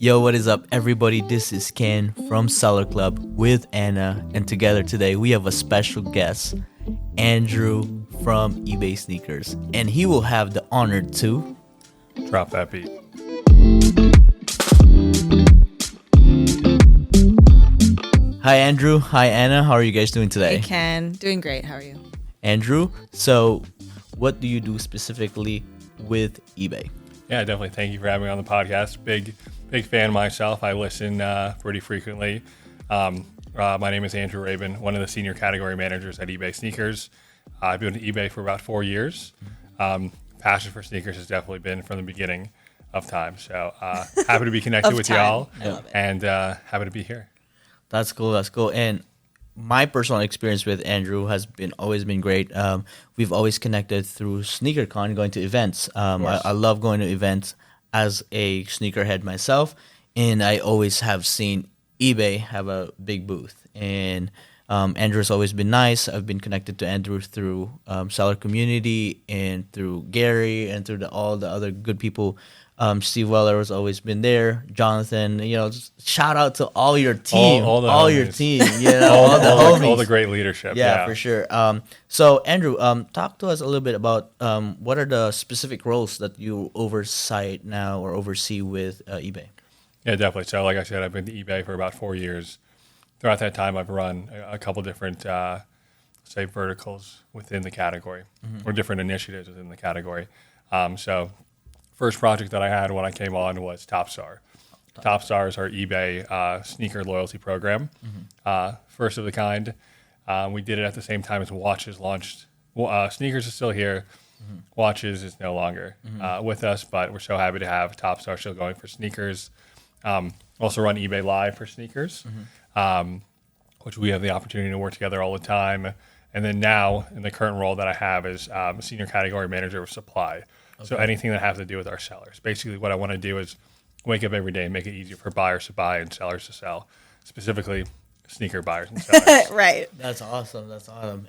Yo, what is up, everybody? This is Ken from Seller Club with Anna, and together today we have a special guest, Andrew from eBay Sneakers, and he will have the honor to drop that beat. Hi, Andrew. Hi, Anna. How are you guys doing today? Hey, Ken. Doing great. How are you? Andrew, so what do you do specifically with eBay? Yeah, definitely. Thank you for having me on the podcast. Big fan myself. I listen pretty frequently. My name is Andrew Rabin, one of the senior category managers at eBay Sneakers. I've been at eBay for about 4 years. Passion for sneakers has definitely been from the beginning of time. So happy to be connected with y'all and happy to be here. That's cool. And my personal experience with Andrew has always been great. We've always connected through SneakerCon, going to events. I love going to events as a sneakerhead myself, and I always have seen eBay have a big booth. And Andrew's always been nice. I've been connected to Andrew through seller community and through Gary and through all the other good people. Steve Weller has always been there. Jonathan, just shout out to all your team, all your team, all the great leadership. Yeah, for sure. So Andrew, talk to us a little bit about what are the specific roles that you oversee with eBay? Yeah, definitely. So like I said, I've been to eBay for about 4 years. Throughout that time, I've run a couple different, verticals within the category or different initiatives within the category. So first project that I had when I came on was TopStar. TopStar is our eBay sneaker loyalty program, first of the kind. We did it at the same time as watches launched. Sneakers is still here. Watches is no longer with us, but we're so happy to have TopStar still going for sneakers. Also run eBay Live for sneakers, which we have the opportunity to work together all the time. And then now, in the current role that I have is senior category manager of supply. Okay. So anything that has to do with our sellers. Basically, what I want to do is wake up every day and make it easier for buyers to buy and sellers to sell, specifically sneaker buyers and sellers. Right. That's awesome.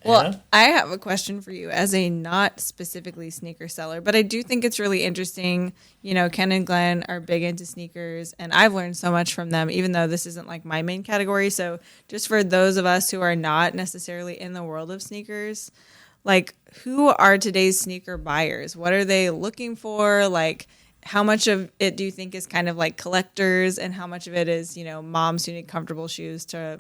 Well, Anna? I have a question for you as a not specifically sneaker seller, but I do think it's really interesting. Ken and Glenn are big into sneakers, and I've learned so much from them, even though this isn't like my main category. So just for those of us who are not necessarily in the world of sneakers, like, who are today's sneaker buyers? What are they looking for? Like, how much of it do you think is kind of like collectors, and how much of it is, moms who need comfortable shoes to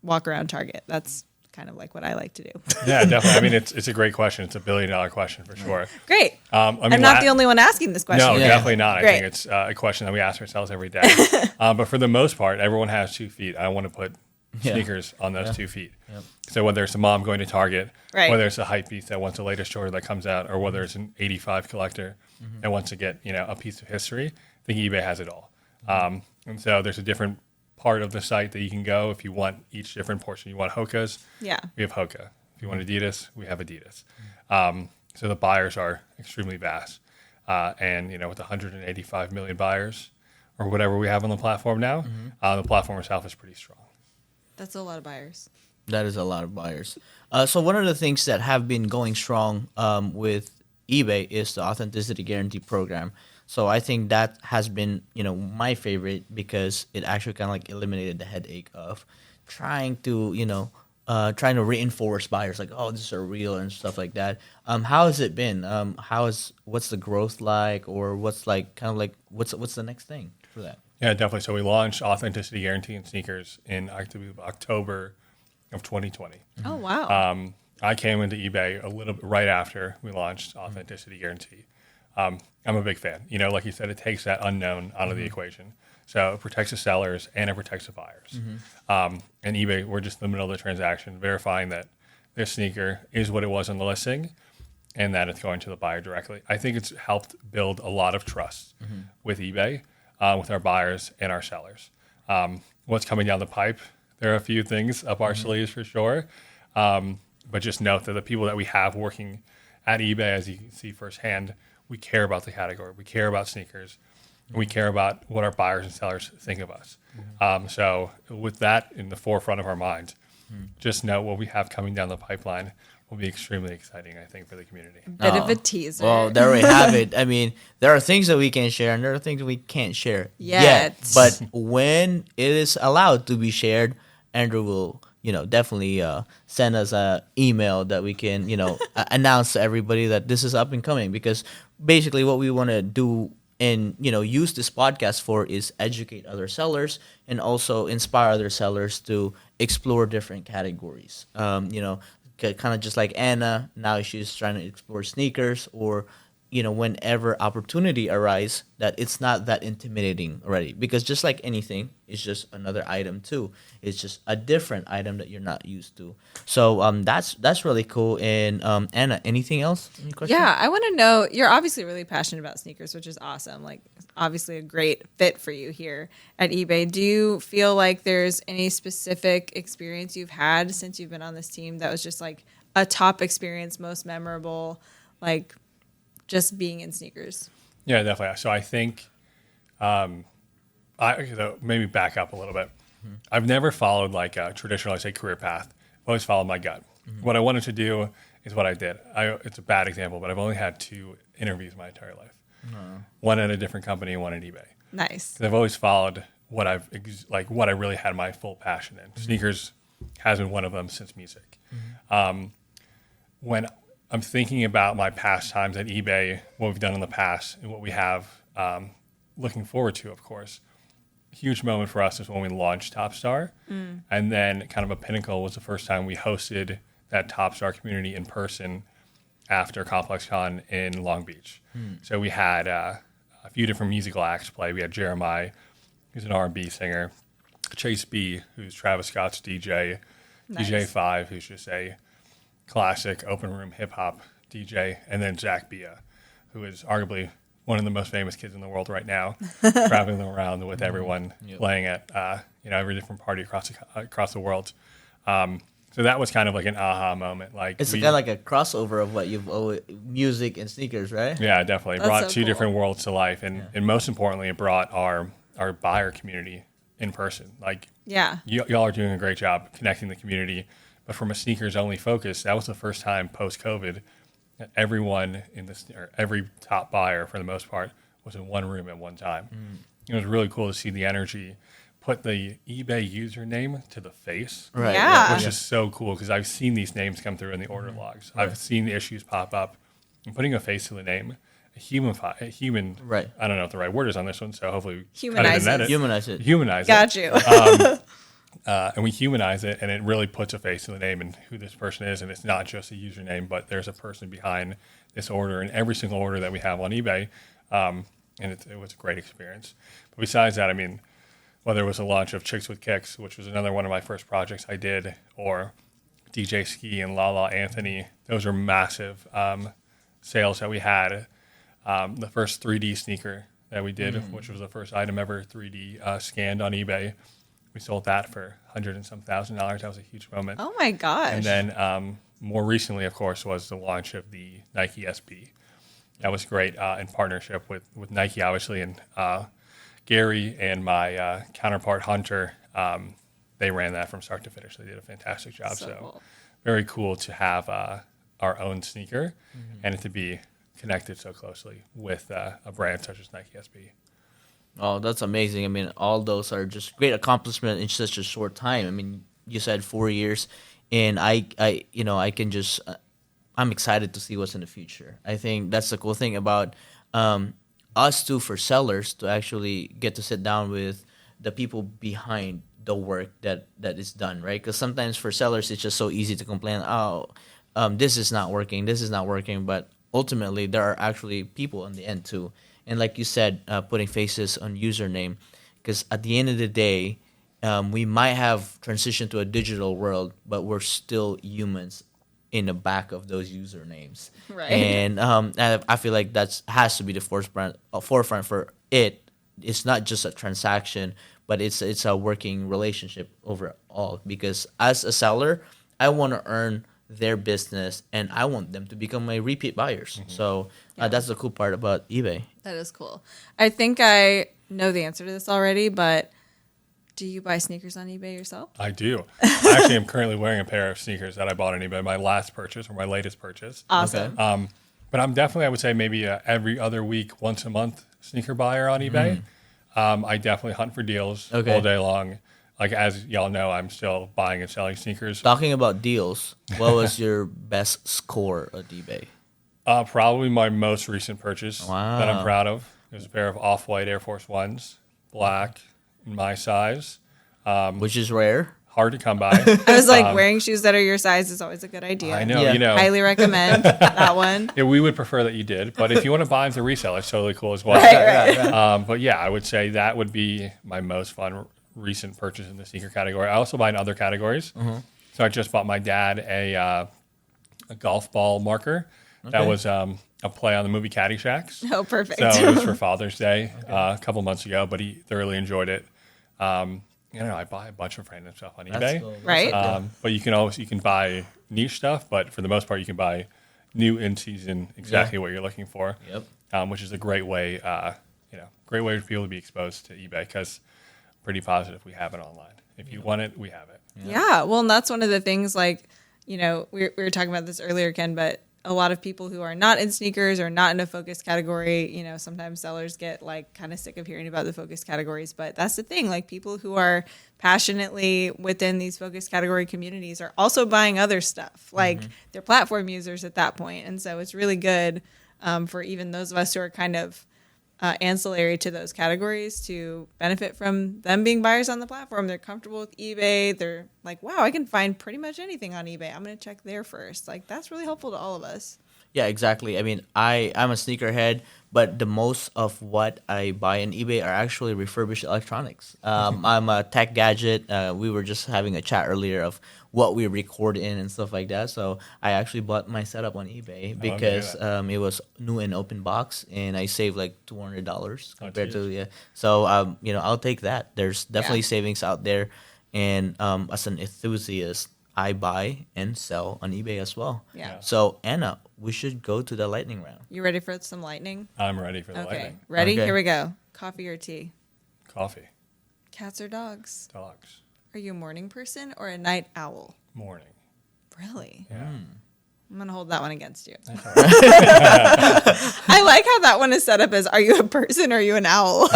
walk around Target? That's kind of like what I like to do. Yeah, definitely. I mean, it's a great question. It's $1 billion question for sure. Great. I'm not the only one asking this question. No, definitely not. Great. I think it's a question that we ask ourselves every day. But for the most part, everyone has 2 feet. I want to put sneakers on those 2 feet. Yep. So whether it's a mom going to Target, whether it's a hype beast that wants the latest Chard that comes out, or whether it's an 85 collector that wants to get a piece of history, I think eBay has it all. And so there's a different part of the site that you can go if you want each different portion. You want Hoka's? Yeah. We have Hoka. If you want Adidas, we have Adidas. So the buyers are extremely vast. And with 185 million buyers or whatever we have on the platform now, the platform itself is pretty strong. That's a lot of buyers. That is a lot of buyers. So one of the things that have been going strong with eBay is the authenticity guarantee program. So I think that has been, my favorite, because it actually kind of like eliminated the headache of trying to reinforce buyers like, oh, this is real and stuff like that. How has it been? What's the growth like, or what's like kind of like what's the next thing for that? Yeah, definitely. So we launched authenticity guarantee in sneakers in October of 2020. Oh, wow. I came into eBay a little bit right after we launched authenticity guarantee. I'm a big fan. Like you said, it takes that unknown out of the equation. So it protects the sellers and it protects the buyers. And eBay, we're just in the middle of the transaction, verifying that this sneaker is what it was on the listing and that it's going to the buyer directly. I think it's helped build a lot of trust with eBay, with our buyers and our sellers. What's coming down the pipe? There are a few things up our sleeves for sure. But just note that the people that we have working at eBay, as you can see firsthand, we care about the category. We care about sneakers. We care about what our buyers and sellers think of us. So with that in the forefront of our minds, just know what we have coming down the pipeline will be extremely exciting, I think, for the community. Bit of a teaser. Well, there we have it. I mean, there are things that we can share and there are things that we can't share yet. But when it is allowed to be shared, Andrew will, definitely send us an email that we can, announce to everybody that this is up and coming. Because basically what we want to do and, use this podcast for is educate other sellers and also inspire other sellers to explore different categories. Kind of just like Anna, now she's trying to explore sneakers, or whenever opportunity arises, that it's not that intimidating already, because just like anything, it's just another item too. It's just a different item that you're not used to. So that's really cool. And Anna, anything else? Any questions? Yeah, I want to know, you're obviously really passionate about sneakers, which is awesome. Like, obviously a great fit for you here at eBay. Do you feel like there's any specific experience you've had since you've been on this team that was just like a top experience, most memorable, like just being in sneakers? Yeah, definitely. So I think maybe back up a little bit. Mm-hmm. I've never followed like a traditional, career path. I've always followed my gut. Mm-hmm. What I wanted to do is what I did. It's a bad example, but I've only had 2 interviews my entire life. One at a different company and one at eBay. Nice. 'Cause I've always followed what what I really had my full passion in. Mm-hmm. Sneakers has been one of them since music. Mm-hmm. When I'm thinking about my past times at eBay, what we've done in the past and what we have looking forward to, of course, a huge moment for us is when we launched Topstar. Mm. And then kind of a pinnacle was the first time we hosted that Topstar community in person after ComplexCon in Long Beach. So we had a few different musical acts play. We had Jeremiah, who's an R&B singer, Chase B, who's Travis Scott's DJ, nice. DJ 5, who's just a classic open room hip hop DJ, and then Zach Bia, who is arguably one of the most famous kids in the world right now, traveling around with everyone, playing at every different party across the world. So that was kind of like an aha moment. Like it's kind of like a crossover of what you've always, music and sneakers, right? Yeah, definitely. That's brought so 2 cool. different worlds to life, and most importantly, it brought our buyer community in person. Like, y'all are doing a great job connecting the community, but from a sneakers only focus, that was the first time post COVID that everyone every top buyer for the most part was in one room at one time. It was really cool to see the energy. Put the eBay username to the face, right? Yeah. Which is so cool because I've seen these names come through in the order logs. Right. I've seen the issues pop up. And putting a face to the name, a human. Right. I don't know if the right word is on this one, so hopefully Humanize it. Humanize it. Humanize Got it. you. And we humanize it, and it really puts a face to the name and who this person is. And it's not just a username, but there's a person behind this order and every single order that we have on eBay. And it was a great experience. But besides that, I mean, whether it was the launch of Chicks with Kicks, which was another one of my first projects I did, or DJ Ski and Lala Anthony, those are massive sales that we had. The first 3D sneaker that we did, which was the first item ever 3D scanned on eBay, we sold that for $100 and some thousand. That was a huge moment. Oh my gosh. And then more recently, of course, was the launch of the Nike SB. That was great in partnership with Nike, obviously, and Gary and my counterpart Hunter, they ran that from start to finish. They did a fantastic job. So cool. Very cool to have our own sneaker and it to be connected so closely with a brand such as Nike SB. Oh, that's amazing. I mean, all those are just great accomplishment in such a short time. I mean, you said 4 years, and I can just, I'm excited to see what's in the future. I think that's the cool thing about us too, for sellers to actually get to sit down with the people behind the work that is done, right? Because sometimes for sellers, it's just so easy to complain, this is not working, but ultimately there are actually people on the end too. And like you said, putting faces on username, because at the end of the day, we might have transitioned to a digital world, but we're still humans in the back of those usernames. Right. And I feel like that has to be the forefront for it. It's not just a transaction, but it's a working relationship overall. Because as a seller, I want to earn their business, and I want them to become my repeat buyers. So that's the cool part about eBay. That is cool. I think I know the answer to this already, but Do you buy sneakers on eBay yourself? I do. I actually am currently wearing a pair of sneakers that I bought on eBay, my last purchase or my latest purchase. Awesome. But I'm definitely, I would say maybe every other week, once a month sneaker buyer on eBay. I definitely hunt for deals all day long. Like, as y'all know, I'm still buying and selling sneakers. Talking about deals, what was your best score at eBay? Probably my most recent purchase that I'm proud of. It was a pair of off-white Air Force Ones, black, in my size. Which is rare. Hard to come by. I was like, wearing shoes that are your size is always a good idea. I know, Yeah. you know. Highly recommend that one. Yeah, we would prefer that you did, but if you want to buy them to resell, it's totally cool as well. Right. But yeah, I would say that would be my most fun recent purchase in the sneaker category. I also buy in other categories. So I just bought my dad a golf ball marker. That was a play on the movie Caddyshack. Oh, perfect. So it was for Father's Day a couple months ago, but he thoroughly enjoyed it. I buy a bunch of random stuff on eBay. Cool. Right? But you can buy niche stuff, but for the most part, you can buy new in season exactly what you're looking for. Yep. Which is a great way, great way for people to be exposed to eBay because pretty positive we have it online. If you want it, we have it. Yeah. Well, and that's one of the things, like, we were talking about this earlier, Ken, but a lot of people who are not in sneakers or not in a focus category, sometimes sellers get like kind of sick of hearing about the focus categories. But that's the thing, like people who are passionately within these focus category communities are also buying other stuff. Like they're platform users at that point. And so it's really good for even those of us who are kind of ancillary to those categories to benefit from them being buyers on the platform. They're comfortable with eBay. They're like, wow, I can find pretty much anything on eBay. I'm going to check there first. Like, that's really helpful to all of us. Yeah, exactly. I mean, I'm a sneakerhead, but the most of what I buy on eBay are actually refurbished electronics. I'm a tech gadget. We were just having a chat earlier of what we record in and stuff like that. So I actually bought my setup on eBay because it was new and open box, and I saved like $200 compared to So I'll take that. There's definitely savings out there, and as an enthusiast, I buy and sell on eBay as well. Yeah. So Anna, we should go to the lightning round. You ready for some lightning? I'm ready for the Okay. lightning. Ready? Okay. Here we go. Coffee or tea? Coffee. Cats or dogs? Dogs. Are you a morning person or a night owl? Morning. Really? Yeah. I'm going to hold that one against you. I like how that one is set up as, are you a person or are you an owl?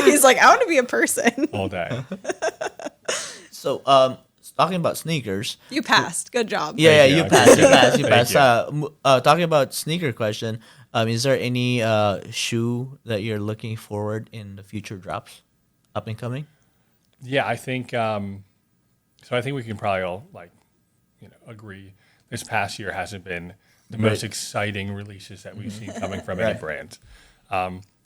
He's like, I want to be a person. All day. So talking about sneakers. You passed. Good job. Yeah, you. you I passed. You appreciate passed. You it. passed. Talking about sneaker question. Is there any shoe that you're looking forward in the future drops, up and coming? Yeah, I think so. I think we can probably all agree. This past year hasn't been the most exciting releases that we've seen coming from any brand.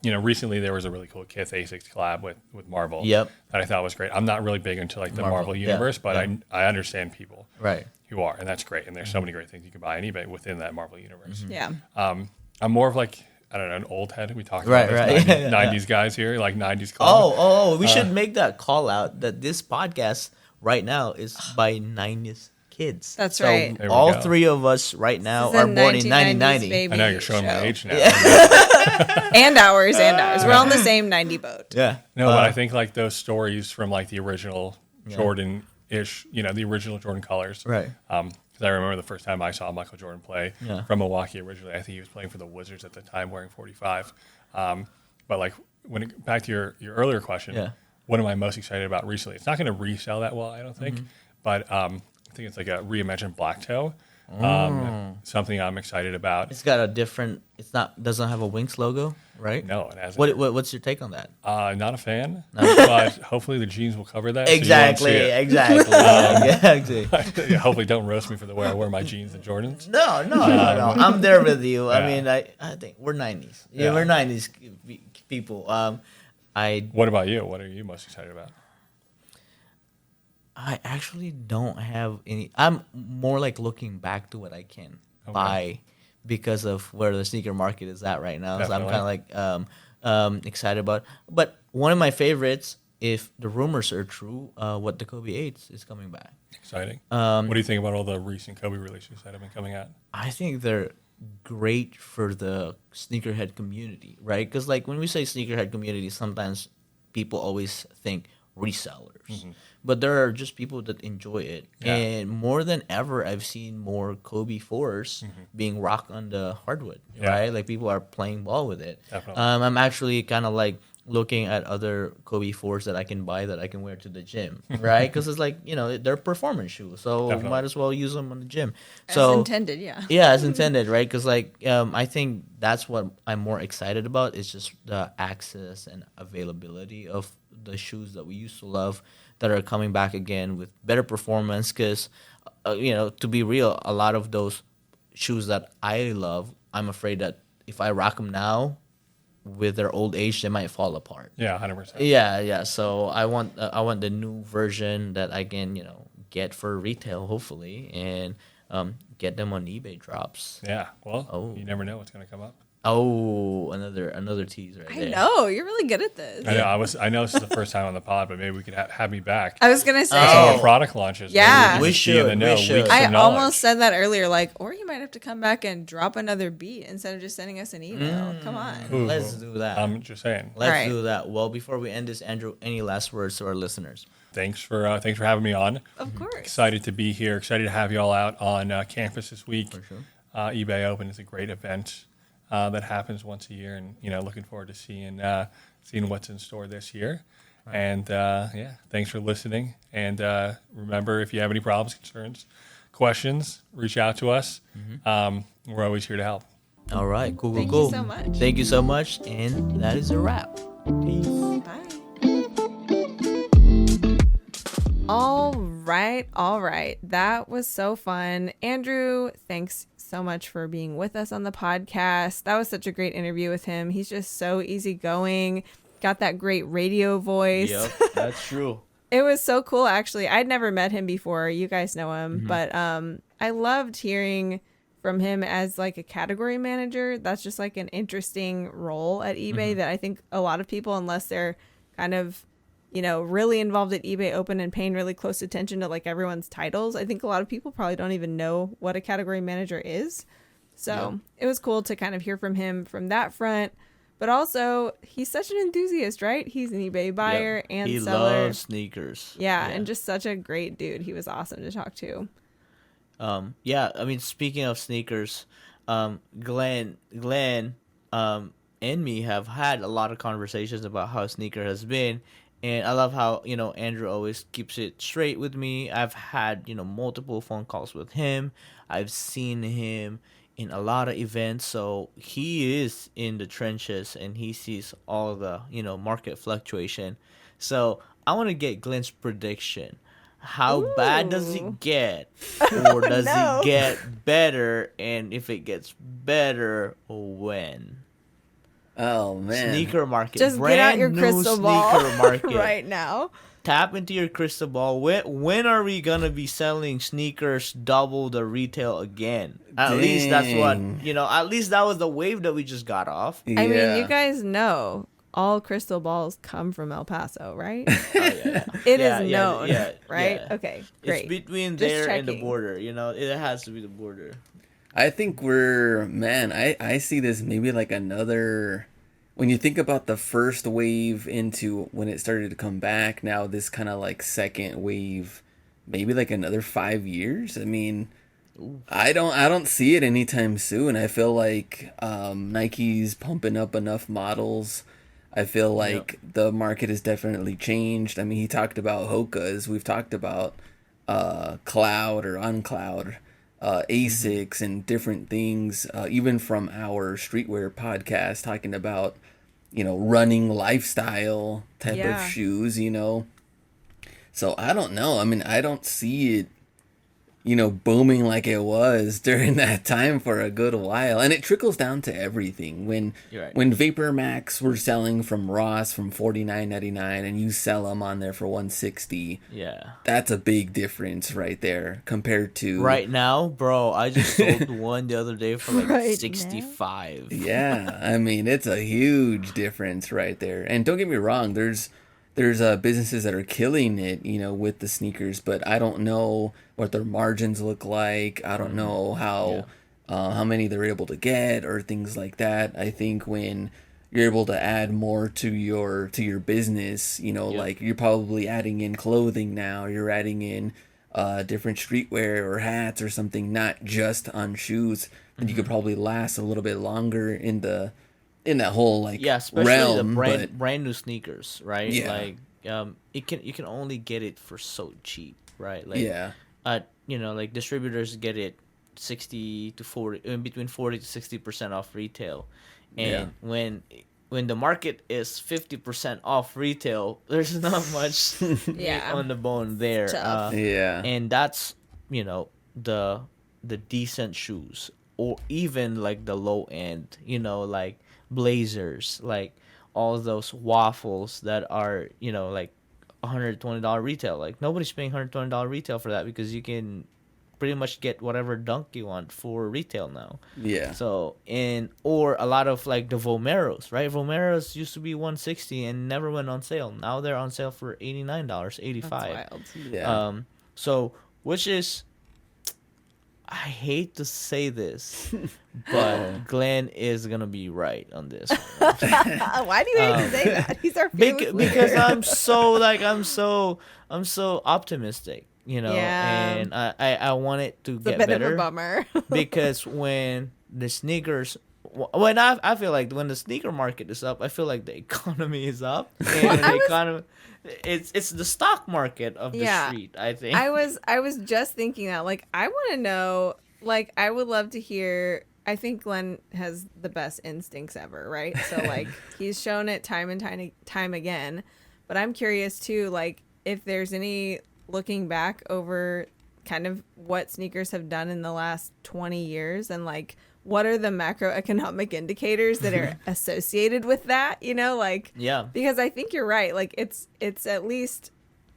Recently there was a really cool Kith A6 collab with Marvel. Yep. That I thought was great. I'm not really big into the Marvel universe, but I understand people who are, and that's great. And there's so many great things you can buy on eBay within that Marvel universe. Yeah. I'm more of an old head. We talked about 90s guys here, like 90s club. Oh, we should make that call out that this podcast right now is by 90s kids. That's so right. All three of us right now are born in 1990. I know you're showing my age now. And ours. We're on the same 90 boat. Yeah. No, but I think those stories from the original Jordan-ish, the original Jordan colors. Right. Because I remember the first time I saw Michael Jordan play from Milwaukee originally. I think he was playing for the Wizards at the time, wearing 45. But back to your earlier question, what am I most excited about recently? It's not going to resell that well, I don't think. But I think it's like a reimagined black toe. Something I'm excited about. It's got a different. Doesn't have a Winx logo, right? No, it hasn't. What's your take on that? Not a fan, but hopefully the jeans will cover that. Exactly. So Exactly. hopefully, don't roast me for the way I wear my jeans and Jordans. No. I'm there with you. I mean, I think we're 90s. Yeah, we're 90s people. What about you? What are you most excited about? I actually don't have any. I'm more looking back to what I can buy because of where the sneaker market is at right now. Definitely. So I'm kind of excited about. But one of my favorites, if the rumors are true, what the Kobe 8s is coming back. Exciting. What do you think about all the recent Kobe releases that have been coming out? I think they're great for the sneakerhead community, right? Because when we say sneakerhead community, sometimes people always think resellers, but there are just people that enjoy it. And more than ever, I've seen more Kobe 4s being rocked on the hardwood, right? Like people are playing ball with it. Definitely. I'm actually kind of like looking at other Kobe 4s that I can buy that I can wear to the gym, right? Because it's like, they're performance shoes, so Definitely. might as well use them on the gym. As So intended, yeah. yeah, as intended, right? Because I think that's what I'm more excited about is just the access and availability of the shoes that we used to love that are coming back again with better performance. Because to be real, a lot of those shoes that I love, I'm afraid that if I rock them now, with their old age, they might fall apart. Yeah, 100%. Yeah. So I want the new version that I can get for retail, hopefully, and get them on eBay drops. Yeah. Well, you never know what's going to come up. Oh, another tease right there. I know you're really good at this. I know this is the first time on the pod, but maybe we could have me back. I was gonna say Some more product launches. Yeah. Maybe We can see in the should, know, we should. leaks I of knowledge. almost said that earlier, or you might have to come back and drop another beat instead of just sending us an email. Come on. Ooh. Let's do that. I'm just saying. Let's Right. do that. Well, before we end this, Andrew, any last words to our listeners? Thanks for having me on. Of course. Excited to be here. Excited to have you all out on campus this week. For sure. eBay Open is a great event that happens once a year, and looking forward to seeing what's in store this year. Right. And thanks for listening. And remember, if you have any problems, concerns, questions, reach out to us. We're always here to help. All right, cool. Thank you so much. Thank you so much, and that is a wrap. Peace. Bye. All right. That was so fun. Andrew, thanks so much for being with us on the podcast. That was such a great interview with him. He's just so easygoing, got that great radio voice. Yep, that's true. It was so cool, actually. I'd never met him before. You guys know him. But I loved hearing from him as like a category manager. That's just like an interesting role at eBay that I think a lot of people, unless they're kind of really involved at eBay Open and paying really close attention to like everyone's titles, I think a lot of people probably don't even know what a category manager is. So It was cool to kind of hear from him from that front. But also, he's such an enthusiast, right? He's an eBay buyer and he seller. He loves sneakers. Yeah, and just such a great dude. He was awesome to talk to. I mean, speaking of sneakers, Glenn, and me have had a lot of conversations about how sneaker has been. And I love how, Andrew always keeps it straight with me. I've had, multiple phone calls with him. I've seen him in a lot of events. So he is in the trenches and he sees all the, market fluctuation. So I want to get Glenn's prediction. How bad does it get? Or does it get better? And if it gets better, when? Oh man! Sneaker market. Just Brand get out your new crystal ball sneaker market right now. Tap into your crystal ball. When are we gonna be selling sneakers double the retail again? At least that's what At least that was the wave that we just got off. Yeah. I mean, you guys know all crystal balls come from El Paso, right? It is known, right? Yeah. Okay, great. It's between Just there and the checking. border. It has to be the border. I think I see this maybe like another, when you think about the first wave into when it started to come back, now this kind of like second wave, maybe like another 5 years. I mean, I don't see it anytime soon. I feel like Nike's pumping up enough models. I feel like the market has definitely changed. I mean, he talked about Hoka's. We've talked about Cloud or Uncloud. Asics and different things, even from our streetwear podcast, talking about, running lifestyle type of shoes, So I don't know. I mean, I don't see it, booming like it was during that time for a good while. And it trickles down to everything. When Vapor Max were selling from Ross from $49.99 and you sell them on there for $160, that's a big difference right there compared to right now, bro. I just sold one the other day for like Right 65. Yeah, I mean, it's a huge difference right there. And don't get me wrong, there's businesses that are killing it, with the sneakers, but I don't know what their margins look like. I don't know how many they're able to get or things like that. I think when you're able to add more to your business. Like you're probably adding in clothing now. You're adding in different streetwear or hats or something, not just on shoes. And you could probably last a little bit longer in that whole like especially realm. the brand new sneakers, right? Yeah. Like you can only get it for so cheap, right? Like Yeah. Like distributors get it 60 to 40, in between 40 to 60% off retail, and when the market is 50% off retail, there's not much meat on the bone there. And that's the decent shoes, or even like the low end, like blazers, like all those waffles that are like $120 retail. Like nobody's paying $120 retail for that, because you can pretty much get whatever dunk you want for retail now. Yeah. So or a lot of like the Vomeros, right? Vomeros used to be $160 and never went on sale. Now they're on sale for $89, $85. That's wild. Yeah. So which is, I hate to say this, but Glenn is gonna be right on this one. Why do you hate to say that? He's our famous because leader. I'm so optimistic, Yeah. and I want it to It's a get bit better. of a bummer. Because when the sneakers, when I feel like when the sneaker market is up, I feel like the economy is up, and the economy, it's the stock market of the street, I think. I was just thinking that, like, I want to know, like, I would love to hear. I think Glenn has the best instincts ever, right? So like he's shown it time and time again. But I'm curious too, like, if there's any looking back over kind of what sneakers have done in the last 20 years, and like what are the macroeconomic indicators that are associated with that, like, because I think you're right. Like it's at least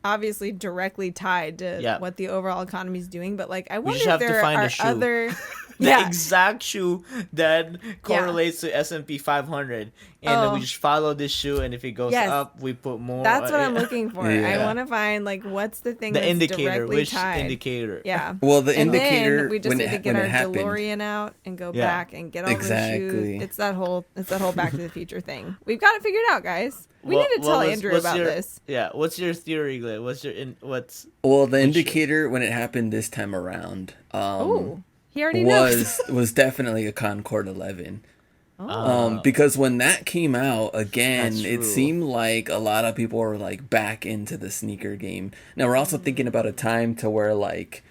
obviously directly tied to what the overall economy is doing. But like, I wonder if there are other the exact shoe that correlates to S&P 500, and then we just follow this shoe, and if it goes up, we put more. That's what I'm looking for. I want to find like what's the thing, the that's indicator, directly which tied. indicator. Yeah. Well, the and indicator, then we just need to get our happened. DeLorean out and go back and get all those shoes. It's that whole Back to the Future thing. We've got it figured out, guys. We need to tell Andrew about this. Yeah. What's your theory, Glenn? Well, the indicator when it happened this time around. He already knows. was definitely a Concord 11. Because when that came out again, it seemed like a lot of people were like back into the sneaker game. Now we're also thinking about a time to where like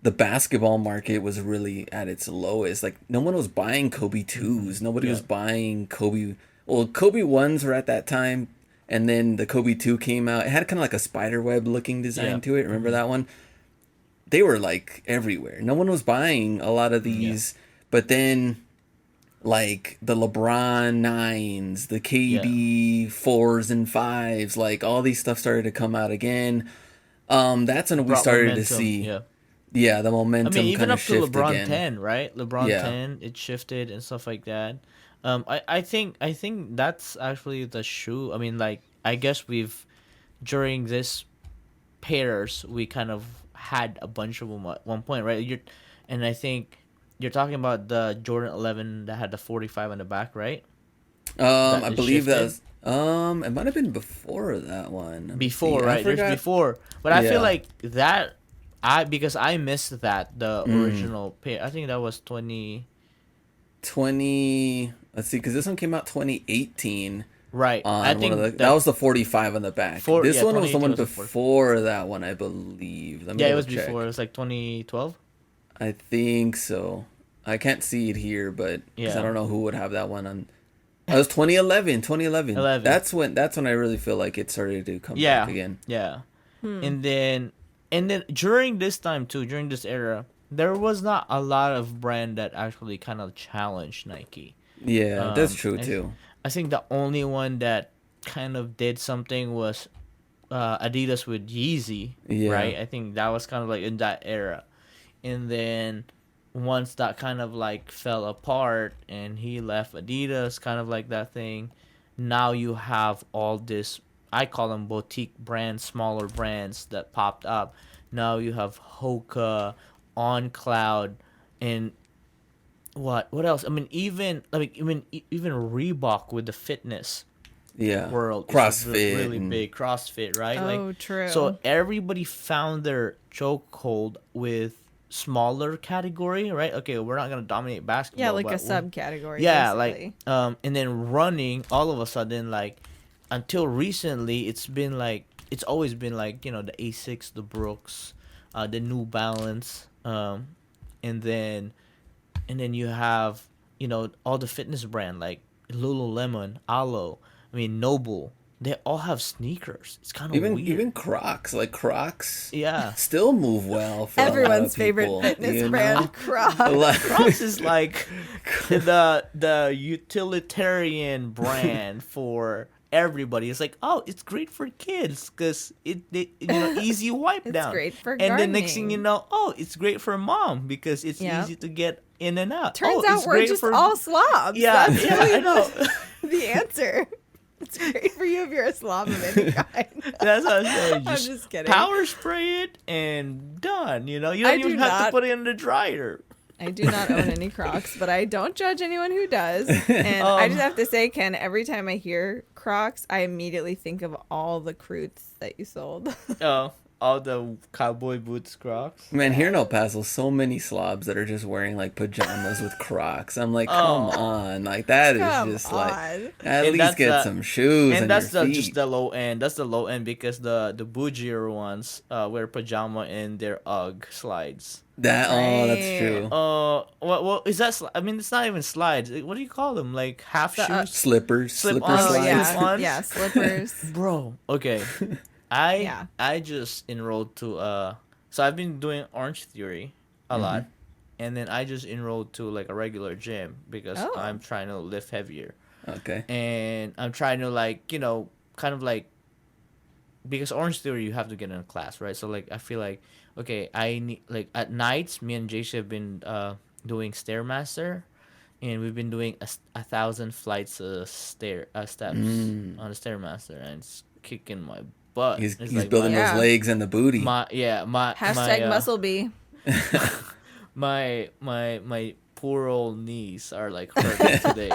the basketball market was really at its lowest. Like no one was buying Kobe 2s. Nobody was buying Kobe. Well, Kobe 1s were at that time, and then the Kobe 2 came out. It had kind of like a spider web looking design to it. Remember that one? They were like everywhere. No one was buying a lot of these. But then like the LeBron 9s, the KD 4s and 5s, like all these stuff started to come out again. That's when we started to see the momentum. I mean, even up to LeBron again. 10, right? LeBron 10, it shifted and stuff like that. I think that's actually the shoe. I mean, like, I guess during this pairs, we kind of had a bunch of them at one point, right? And I think you're talking about the Jordan 11 that had the 45 on the back, right? I believe that was, it might have been before that one. Right? There's before. But I feel like that, because I missed that, the original pair. I think that was 20, let's see, because this one came out 2018. Right. I think that was the 45 on the back. This one was the one before that one, I believe. It was before. It was like 2012. I think so. I can't see it here, but I don't know who would have that one on. It was 2011. 2011. That's when I really feel like it started to come back again. Yeah. And then during this time too, during this era, there was not a lot of brand that actually kind of challenged Nike. Yeah, that's true too. I think the only one that kind of did something was Adidas with Yeezy, right? I think that was kind of like in that era. And then once that kind of like fell apart and he left Adidas, kind of like that thing, now you have all this, I call them boutique brands, smaller brands that popped up. Now you have Hoka, On Cloud, and what else? I mean, even Reebok with the fitness Yeah. world is CrossFit. really big. CrossFit, right? Oh, true. So everybody found their chokehold with smaller category, right? Okay, we're not gonna dominate basketball. Yeah, like a but subcategory. yeah, basically. and then running. All of a sudden, like until recently, it's always been like the Asics, the Brooks, the New Balance, and then you have all the fitness brand like Lululemon, Alo. I mean Noble. They all have sneakers. It's kind of weird. Even Crocs, like Crocs, Yeah. still move well for Everyone's a lot of favorite people, fitness you know? brand, Crocs. Crocs is like the utilitarian brand for everybody. It's like, oh, it's great for kids because easy wipe down. It's great for and then next thing you gardening. know, oh, it's great for mom because it's Yep. easy to get in and out. Turns oh, out it's we're great just for all slobs. yeah, That's yeah, I know. the answer. It's great for you if you're a slob of any kind. That's what I'm saying. I'm just kidding. Power spray it and done. You don't I even do have to not- put it in the dryer. I do not own any Crocs, but I don't judge anyone who does. And I just have to say, Ken, every time I hear Crocs, I immediately think of all the Croots that you sold. Oh, all the cowboy boots Crocs. Man, here in El Paso, so many slobs that are just wearing like pajamas with Crocs. I'm like, Oh. come on, like that is Come just on. like at And least that's get some shoes And on that's your feet. just the low end. That's the low end because the bougier ones wear pajama and their UGG slides. That oh, that's Right. true. What is that? I mean, it's not even slides. What do you call them? Like half The, shoes, Slippers, Slip slipper on, Oh, slides. slip-ons? yeah. Yeah, slippers. bro. Okay, Yeah. I just enrolled to so I've been doing Orange Theory a lot, and then I just enrolled to like a regular gym because Oh. I'm trying to lift heavier. Okay. And I'm trying to kind of like because Orange Theory you have to get in a class, right? So like I feel like okay, I need like at nights me and Jason have been doing Stairmaster, and we've been doing 1,000 flights of steps on the Stairmaster, and it's kicking my butt. He's It's building Yeah. those legs and the booty. my Hashtag muscle bee. my poor old knees are like hurting today.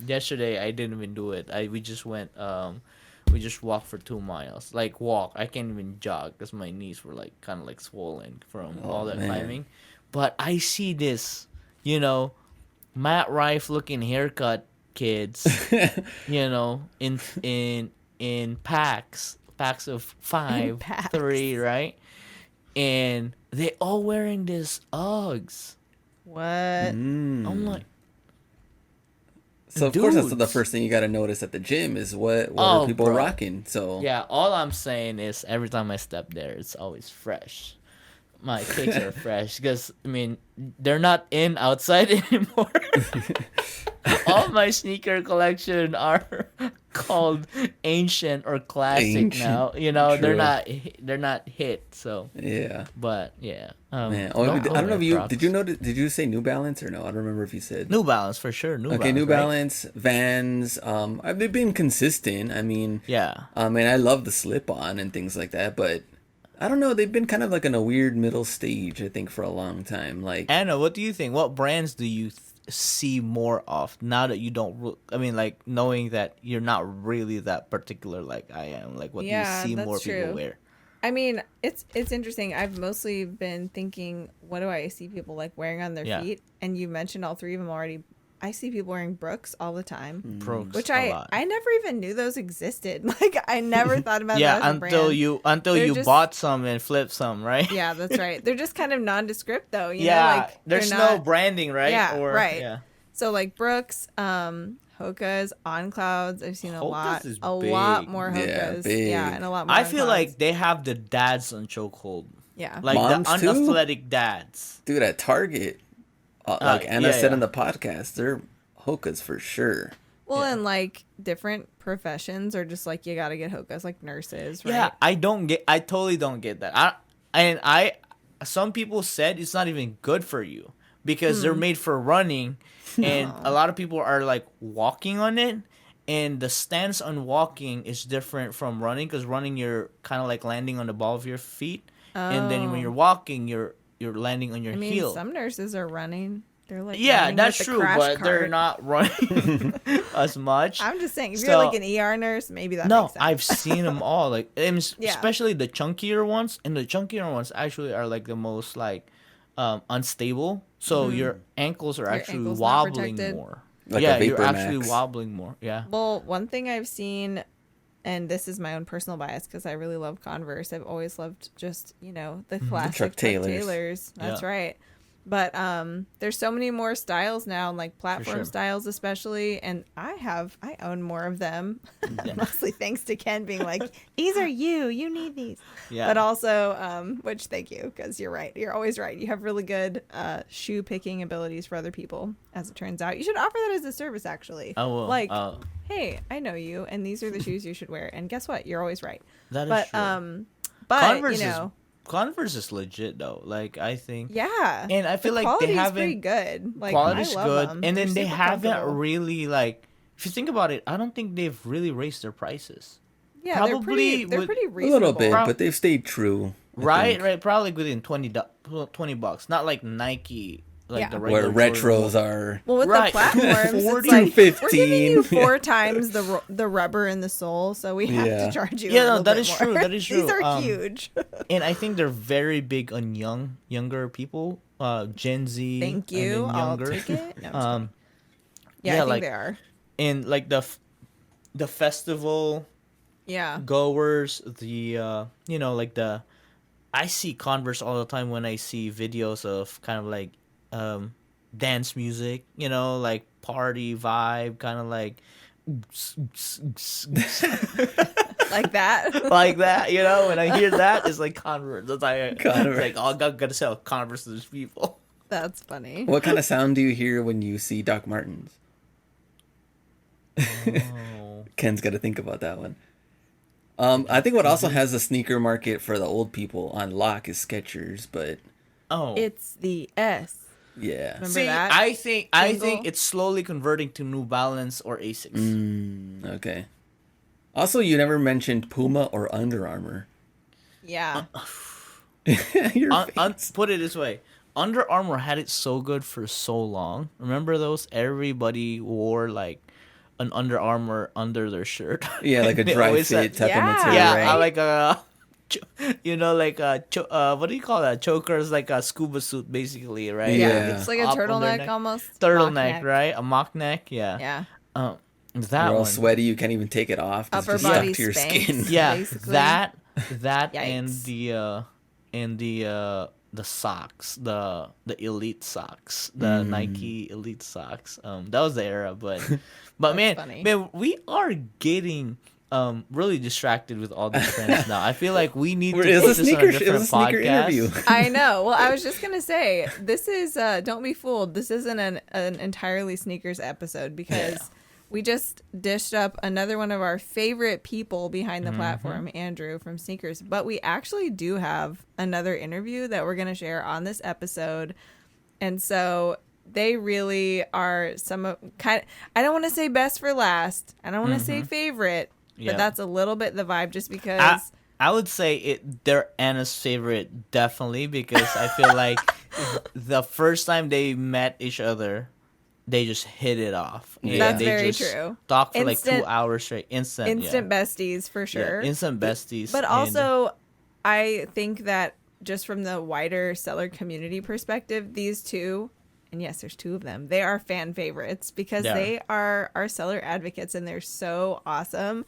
Yesterday I didn't even do it. We just walked for 2 miles. Like walk. I can't even jog because my knees were like kind of like swollen from all that man. climbing. But I see this, Matt Rife looking haircut kids, in packs of 5, packs. 3, right? And they all wearing this Uggs. What? I'm like, So of course that's the dudes. first thing you got to notice at the gym is what Oh, are people bro. rocking. So yeah, all I'm saying is every time I step there, it's always fresh. My kicks are fresh because, I mean, they're not in outside anymore. All my sneaker collection are called ancient or classic Ancient, now. true. They're not hit. So, yeah. but yeah. Man, don't I don't know wear if you Crocs. did you say New Balance or no? I don't remember if you said. New Balance for sure. Okay, New right? Balance, Vans. They've been consistent. I mean, Yeah. and I love the slip on and things like that, but I don't know. They've been kind of like in a weird middle stage, I think, for a long time. Like, Anna, what do you think? What brands do you see more of now that you don't? I mean, like knowing that you're not really that particular like I am. Like, what Yeah, do you see that's more true. people wear? I mean, it's interesting. I've mostly been thinking, what do I see people like wearing on their Yeah. feet? And you mentioned all three of them already. I see people wearing Brooks all the time, Brooks, which a lot. I never even knew those existed. Like I never thought about Yeah, that as a brand. until They're you just- bought some and flipped some, right? Yeah, that's right. They're just kind of nondescript though. You Yeah, know, like there's they're no not- branding, right? Yeah, right. Yeah. So like Brooks, Hoka's, On Clouds. I've seen a Hoka's lot, is a lot big. more Yeah, Hoka's. big. Yeah, and a lot more. I On feel Clouds. like they have the dads on chokehold, yeah, like Moms the too? unathletic dads. dude, at Target, like Anna yeah, said yeah. in the podcast, they're Hoka's for sure. well, yeah. and like different professions are just like you got to get Hoka's, like nurses, right? Yeah, I totally don't get that. Some people said it's not even good for you because they're made for running, and a lot of people are like walking on it, and the stance on walking is different from running because running you're kind of like landing on the ball of your feet, and then when you're walking you're landing on your I mean, heel. some nurses are running. They're like Yeah, running that's with the true, crash but they're cart. not running as much. I'm just saying, if So- you're like an ER nurse, maybe that No, makes sense. I've seen them all. Like, Yeah. especially the chunkier ones, and the chunkier ones actually are like the most like unstable. So your ankles are actually ankle's not wobbling protected. more. Like a yeah, you're Vapor actually Max. wobbling more. Yeah. Well, one thing I've seen, and this is my own personal bias because I really love Converse. I've always loved just, the classic Chuck Chuck Taylors. Taylors. That's Yeah. right. But there's so many more styles now, like platform sure. styles especially, and I own more of them, mostly thanks to Ken being like, these are you need these. Yeah. But also, which thank you, because you're right. You're always right. You have really good shoe picking abilities for other people, as it turns out. You should offer that as a service, actually. I will. Like, hey, I know you, and these are the shoes you should wear. And guess what? You're always right. That is But true. but Converse you know, Converse is legit though. Like I think yeah. And I feel the like they quality's haven't- pretty good. Like quality's I love good, them. and They're then they super haven't comfortable. really like. If you think about it, I don't think they've really raised their prices. Yeah, probably they're with- pretty A reasonable. little bit, Prob- but they've stayed true. I Right, think. right. Probably within $20, not like Nike, like Yeah. the Where regular retros Jordan. are. Well, with Right. the platforms, 40, it's like we're 15. giving you Yeah. 4 times the rubber in the sole, so we have Yeah. to charge you. Yeah, a no, little that bit is more. true, that is These true. are huge. And I think they're very big on younger people, Gen Z. Thank and you. then I'll younger. take it. No, I'm just Um, kidding. Yeah, I think like- they are. and like the festival Yeah. goers, like I see Converse all the time when I see videos of kind of like dance music, like party vibe, kind of like Like that. like that, when I hear that, it's like Converse. That's like, Converse. It's like, oh, I gotta sell Converse to these people. That's funny. What kind of sound do you hear when you see Doc Martens? Oh. Ken's got to think about that one. I think what also has the sneaker market for the old people on lock is Skechers, but Oh. It's the S. yeah. Remember See, that? I think jingle? it's slowly converting to New Balance or Asics. Okay. Also, you never mentioned Puma or Under Armour. Yeah. Your face. Put it this way. Under Armour had it so good for so long. Remember those? Everybody wore like an Under Armour under their shirt. Yeah, like a They dry always fit had- type Yeah. of material, Yeah, right? I like what do you call that? Chokers, like a scuba suit, basically, right? Yeah. Yeah. It's like a Up on their turtleneck neck. almost. Turtleneck, Mock neck. right? A mock neck, yeah. Yeah. That You're all one. sweaty, you can't even take it off. It's Upper just body stuck to your Spanx. skin. Yeah, basically. that Yikes. and the socks, the elite socks, the Nike elite socks. That was the era, but man, funny. man, we are getting really distracted with all these trends now. I feel like we need to It put was a this on sneaker, a it different was a sneaker podcast. interview. I know. Well, I was just gonna say this is don't be fooled. This isn't an entirely sneakers episode because we just dished up another one of our favorite people behind the platform, Andrew from Sneakers. But we actually do have another interview that we're gonna share on this episode, and so they really are some of kind. I don't want to say best for last. I don't want to say favorite, Yeah. but that's a little bit the vibe, just because. I would say they're Anna's favorite, definitely, because I feel like the first time they met each other, they just hit it off. And That's they very just true. Talked for like Instant- 2 hours straight. Instant besties for sure. Yeah, instant besties. But and- also, I think that just from the wider seller community perspective, these two, and yes, there's 2 of them, they are fan favorites because Yeah. they are our seller advocates and they're so awesome.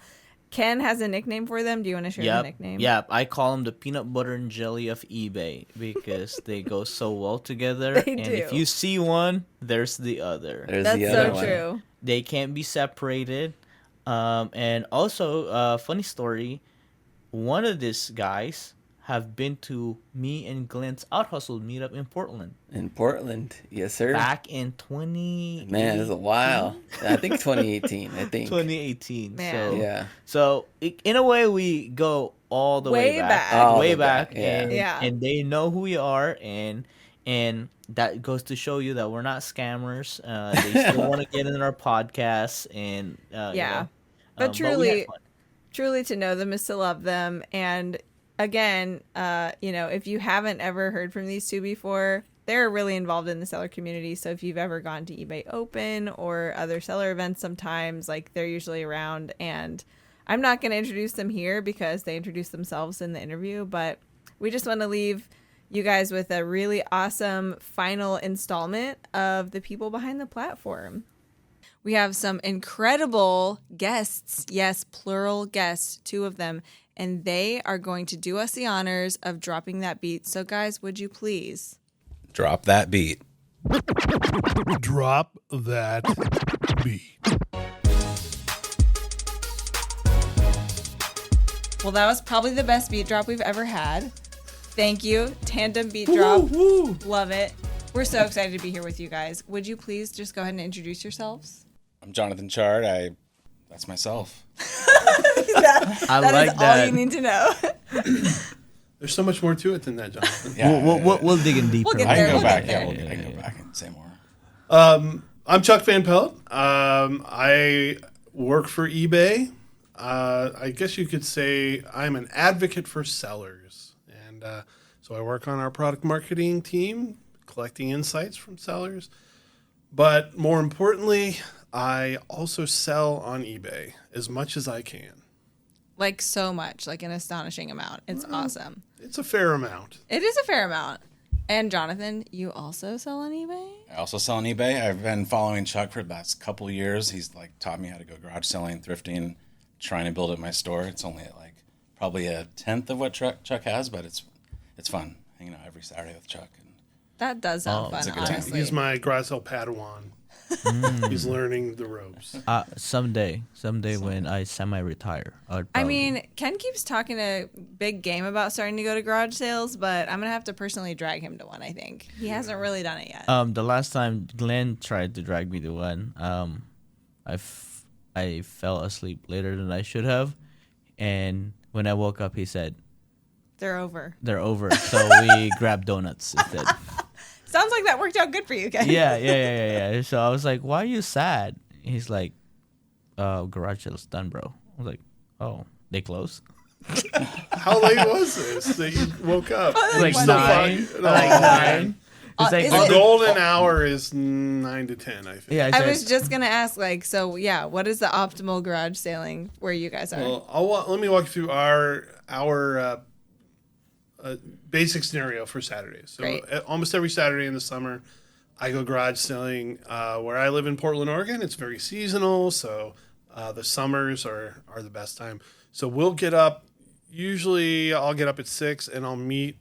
Ken has a nickname for them. Do you want to share the nickname? Yep. I call them the peanut butter and jelly of eBay because they go so well together. They and do. if you see one, there's the other. There's That's the so other one. true. They can't be separated. And also, funny story, one of these guys have been to me and Glenn's Out Hustle meetup in Portland In Portland. Yes, sir. back in 20... Man, it's a while. I think 2018, I think. 2018. Man. So, Yeah. so in a way, we go all the way Way back. back. All way the back. back, yeah. And, Yeah. and they know who we are. And that goes to show you that we're not scammers. They still want to get in our podcasts. And, Yeah. But But we had truly, fun. truly to know them is to love them. And again, if you haven't ever heard from these 2 before, they're really involved in the seller community. So if you've ever gone to eBay Open or other seller events, sometimes like they're usually around. And I'm not going to introduce them here because they introduce themselves in the interview, but we just want to leave you guys with a really awesome final installment of the people behind the platform. We have some incredible guests. Yes, plural guests, 2 of them. And they are going to do us the honors of dropping that beat. So guys, would you please drop that beat? Drop that beat. Well, that was probably the best beat drop we've ever had. Thank you. Tandem beat drop. Woo. Love it. We're so excited to be here with you guys. Would you please just go ahead and introduce yourselves? I'm Jonathan Chard. That's myself. I That like is that. all you need to know. There's so much more to it than that, Jonathan. Yeah, We'll dig in deeper. We'll get I there. can go We'll back. get Yeah, there. I can go back and say more. I'm Chuck Van Pelt. I work for eBay. I guess you could say I'm an advocate for sellers. And so I work on our product marketing team, collecting insights from sellers. But more importantly, I also sell on eBay as much as I can. Like so much, like an astonishing amount. It's awesome. It's a fair amount. It is a fair amount. And Jonathan, you also sell on eBay? I also sell on eBay. I've been following Chuck for the last couple of years. He's like taught me how to go garage selling, thrifting, trying to build up my store. It's only like probably 1/10 of what Chuck has, but it's fun hanging out every Saturday with Chuck. And That does sound it's a fun, good time. honestly. He's my garage sale Padawan. He's learning the ropes. Someday when I semi-retire. I mean, Ken keeps talking a big game about starting to go to garage sales, but I'm going to have to personally drag him to one, I think. He hasn't really done it yet. the last time Glenn tried to drag me to one, I fell asleep later than I should have, and when I woke up, he said They're over. they're over. So we grabbed donuts instead. Sounds like that worked out good for you guys. Yeah. So I was like, "Why are you sad?" He's like, "Garage sale's done, bro." I was like, "Oh, they closed?" How late was this that you woke up? Like Still 9. fine? Like Oh, 9. It's like, is The it- golden hour is 9 to 10, I think. yeah. I was just going to ask, like, so yeah, what is the optimal garage sailing where you guys are? Well, let me walk you through our basic scenario for Saturdays. So Great. almost every Saturday in the summer, I go garage selling. Where I live in Portland, Oregon, it's very seasonal, so the summers are the best time. So we'll get up. Usually, I'll get up at 6 and I'll meet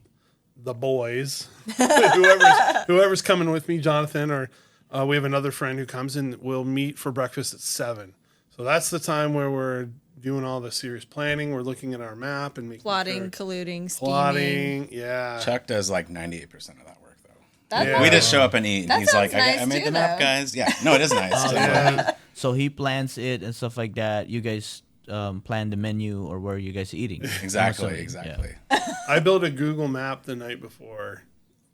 the boys, whoever's coming with me, Jonathan, or we have another friend who comes and we'll meet for breakfast at 7. So that's the time where we're doing all the serious planning. We're looking at our map and making Plotting, sure. colluding, steaming. Plotting, yeah. Chuck does like 98% of that work, though. That's Yeah. We just show up and eat, and That he's like, sounds nice I made too, the map, though. guys. Yeah, no, it is nice. Yeah. So he plans it and stuff like that. You guys plan the menu or where you guys are eating. Exactly, I'm assuming, exactly. I built a Google map the night before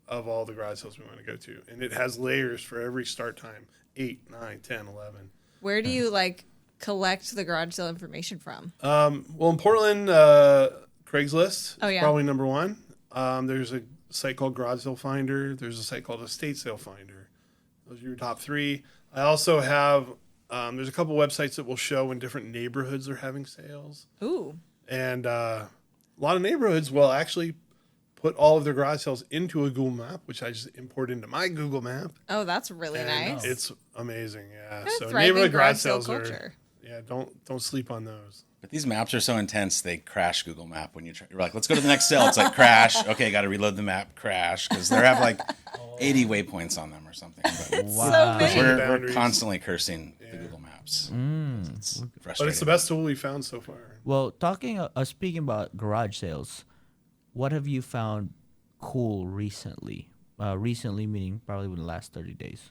of all the garage sales we want to go to, and it has layers for every start time: 8, 9, 10, 11. Where do you, like, collect the garage sale information from? Well, in Portland, Craigslist Oh, is yeah. probably number one. There's a site called Garage Sale Finder. There's a site called Estate Sale Finder. Those are your top 3. I also have there's a couple websites that will show when different neighborhoods are having sales, Ooh. and a lot of neighborhoods will actually put all of their garage sales into a Google map, which I just import into my Google map. Oh, that's really And nice. it's amazing, yeah. What a So thriving neighborhood garage garage sale sales culture. yeah, don't sleep on those. But these maps are so intense, they crash Google Map when you're like, let's go to the next sale. It's like, crash. Okay, got to reload the map, crash. Because they have like 80 waypoints on them or something. But So many. we're Boundaries. constantly cursing the Google Maps. It's frustrating. But it's the best tool we found so far. Well, speaking about garage sales, what have you found cool recently? Recently meaning probably within the last 30 days.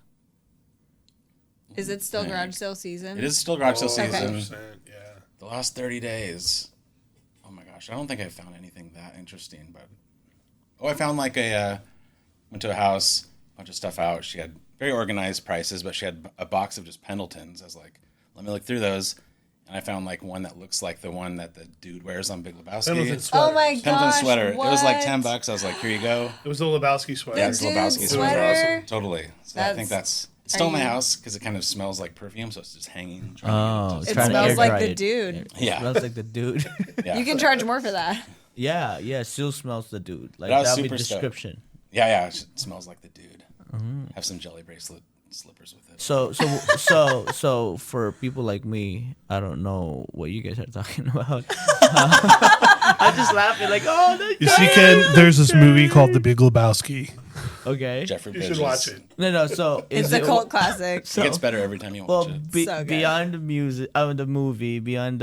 Is it still garage sale season? It is still garage sale Okay. season. 100%, yeah. The last 30 days. Oh my gosh, I don't think I found anything that interesting. But I found like went to a house, bunch of stuff out. She had very organized prices, but she had a box of just Pendletons. I was like, let me look through those. and I found like one that looks like the one that the dude wears on Big Lebowski. Pendleton sweater. Oh my Pendleton gosh! sweater. What? It was like $10. I was like, here you go. It was a Lebowski sweater. Yeah, it's Dude, Lebowski sweater? Totally. So I think it's still in my house because it kind of smells like perfume, so it's just hanging. Oh, It trying to smells air like dry the it. dude. It Yeah. smells like the dude. Yeah. You can charge more for that. yeah, still smells the dude. Like But I was that'll be super stoked. description. Yeah, it smells like the dude. Have some jelly bracelet slippers with it. So for people like me, I don't know what you guys are talking about. I'm just laughing like, oh, that's You see, Ken, there's this movie called The Big Lebowski. okay. Jeffrey You Bridges. should watch it. No. So It's is a it cult classic. It gets better every time you well watch it. So good. beyond the music, the movie, beyond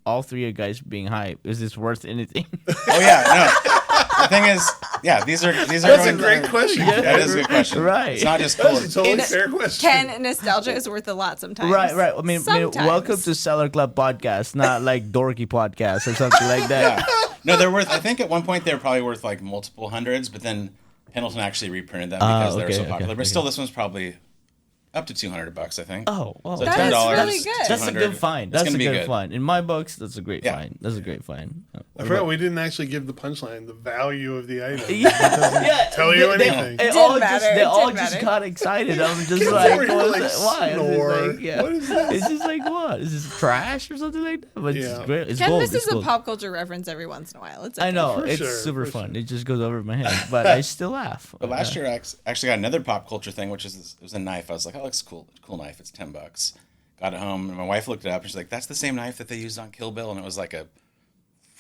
all three of you guys being hype? Is this worth anything? Oh yeah, no. The thing is, yeah, these are. That's a going great question. That is a good question. Right. It's not just cool. That's a totally In- fair question. Ken, nostalgia is worth a lot sometimes. Right. I mean, Sometimes. welcome to Seller Club Podcast, not like Dorky Podcast or something like that. Yeah. No, they're worth. I think at one point they were probably worth like multiple hundreds, but then Pendleton actually reprinted them because they were so okay, popular. okay. But still, this one's probably up to $200, I think. Oh, well, So That's $10, really good. that's a good $200. find. It's That's gonna a be good find. In my books, that's a great Yeah. find. That's a great find. I forgot we didn't actually give the punchline, the value of the item. Yeah, tell you anything. They Didn't all matter. just, they It all didn't just matter. got excited. I'm just Kids like, over here, what's like, that? Why? It's just snore. like, yeah. What is this? It's just like, what? Is this trash or something like that? But Yeah. it's great. It's Ken gold. misses It's a gold. pop culture reference every once in a while. It's I okay. know. For It's sure, super for fun. sure. It just goes over my head. But I still laugh. But last year, I actually got another pop culture thing, which is it was a knife. I was like, oh, looks cool. Cool knife. It's $10. Got it home, and my wife looked it up, and she's like, that's the same knife that they used on Kill Bill, and it was like a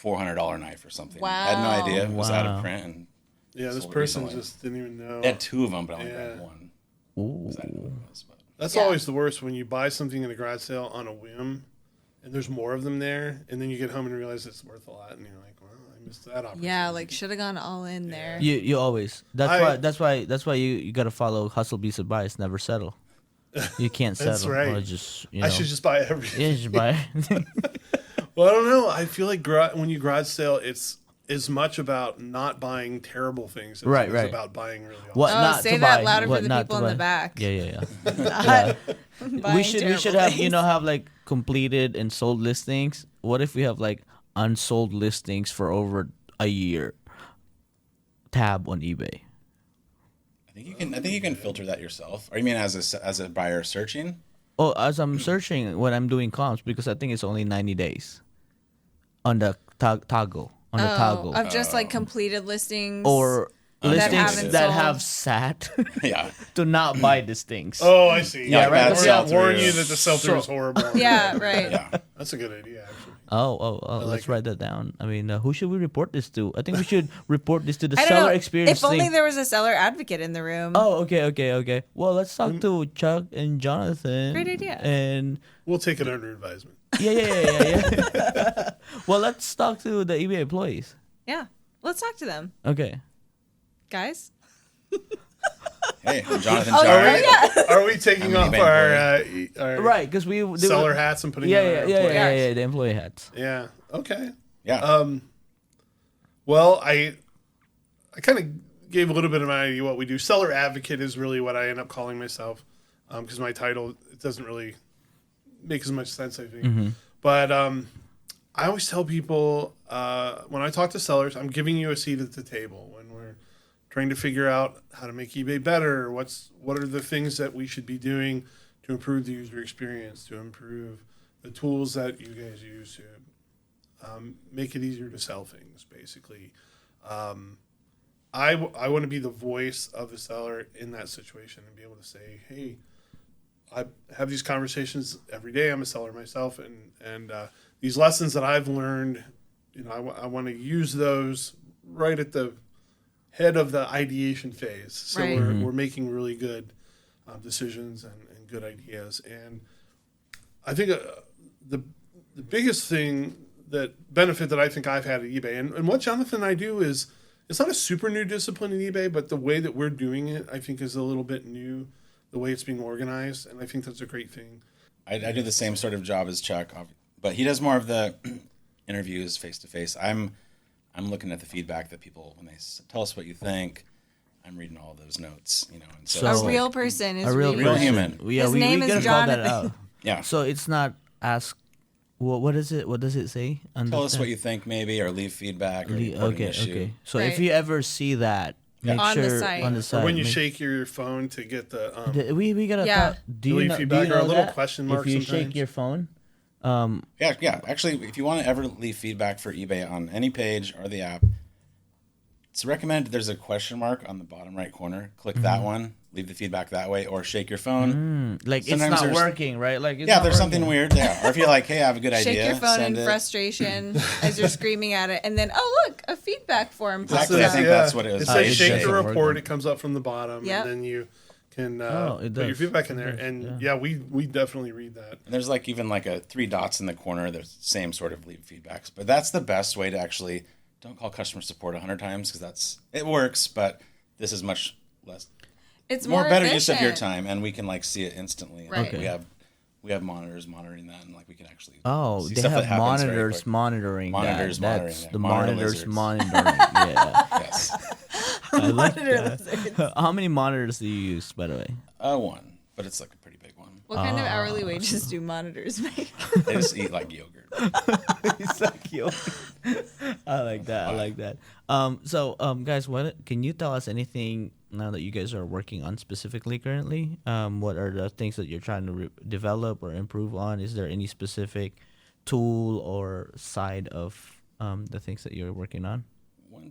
$400 knife or something. I had no Wow. idea. It was out Wow. of print. And Yeah, this sold it person recently. just didn't even know. They had two of them, but I only Yeah. grabbed one. Ooh. 'Cause I didn't know what it was, but. That's Yeah. always the worst when you buy something in a garage sale on a whim, and there's more of them there, and then you get home and realize it's worth a lot, and you're like, well, I missed that opportunity. Yeah, like should have gone all in there. You always. That's why you gotta follow hustle, be advice, never settle. You can't settle. That's right. Or just I should just buy everything. yeah, just buy. Well, I don't know. I feel like when you garage sale, it's as much about not buying terrible things as Right, it is right. about buying really awesome. What Oh, not say to that buy, louder what for the not people to in the buy. back. Yeah. we Buying should terrible have things. have like completed and sold listings. What if we have like unsold listings for over a year? Tab on eBay. I think you can filter that yourself. Or you mean as a buyer searching? Oh, as I'm searching when I'm doing comps because I think it's only 90 days on the toggle on the toggle Of just like completed listings. or that listings haven't that sold. have sat Yeah. to not buy these things. Oh, I see. Yeah, right, Warn, sell-through. warn you that the sell-through is horrible. Yeah, right. Yeah. That's a good idea, actually. Oh, like let's it. write that down. I mean, who should we report this to? I think we should report this to the I don't seller know. experience If only thing. there was a seller advocate in the room. Oh, okay. Well, let's talk to Chuck and Jonathan. Great idea. And We'll take it under advisement. yeah. Well, let's talk to the eBay employees. Yeah. Let's talk to them. Okay. Guys. Hey, I'm Jonathan Oh, Chard. yeah. Are we taking I'm off an our Right, because we seller hats and putting on our employee hats? yeah, the employee hats. Yeah. Okay. Yeah. Well, I kind of gave a little bit of an idea what we do. Seller advocate is really what I end up calling myself because my title it doesn't really make as much sense, I think. But I always tell people when I talk to sellers, I'm giving you a seat at the table when we're trying to figure out how to make eBay better. What are the things that we should be doing to improve the user experience, to improve the tools that you guys use to make it easier to sell things, basically. I want to be the voice of the seller in that situation and be able to say, hey, I have these conversations every day. I'm a seller myself, and these lessons that I've learned, I want to use those right at the head of the ideation phase. So Right. we're making really good decisions and good ideas. And I think the biggest thing benefit that I think I've had at eBay and what Jonathan and I do is it's not a super new discipline in eBay, but the way that we're doing it, I think is a little bit new, the way it's being organized. And I think that's a great thing. I do the same sort of job as Chuck, but he does more of the interviews face to face. I'm looking at the feedback that people when they tell us what you think. I'm reading all those notes, And so So- it's A like- real person is A real reading. Real person. human. Yeah, His name is gotta call that Jonathan. out. Yeah. So it's not ask What is it? What does it say? Tell us what you think, maybe, or leave feedback, or report an issue. Okay. So Right. if you ever see that, make On the sure site. on the Or site. when you make- shake your phone to get the we got a Yeah. do you Delete know, do feedback you or a know little that? question mark if you sometimes. shake your phone, Yeah. Actually, if you want to ever leave feedback for eBay on any page or the app, it's recommended there's a question mark on the bottom right corner. Click that one, leave the feedback that way, or shake your phone. like Sometimes it's not there's- working, right? Like it's Yeah, not there's something working. weird there. Or if you're like, hey, I have a good idea. Shake your phone in send it. frustration as you're screaming at it, and then look, a feedback form pops Exactly, I up. think that's what it was. It says it shake the doesn't work report. then. It comes up from the bottom, Yep. and then you can it put your does. feedback in there. It does, And yeah. we definitely read that. And there's like even like a 3 dots in the corner. There's the same sort of leave feedbacks. But that's the best way to actually don't call customer support 100 times because it works, but this is much less. It's More more better use of your efficient. time, and we can like see it instantly. And, Right. like, Okay. we have monitors monitoring that, and like we can actually Oh, see they stuff that have happens very monitors quick. monitoring Monitors that. monitoring That's that. the Monitor monitors lizards. monitoring. Yeah. Yes, I like that. How many monitors do you use, by the way? one, but it's like a pretty big one. What kind of hourly wages do monitors make? They just eat like yogurt. He's so cute. I like that. I like that. Guys, what can you tell us anything now that you guys are working on specifically currently? What are the things that you're trying to develop or improve on? Is there any specific tool or side of the things that you're working on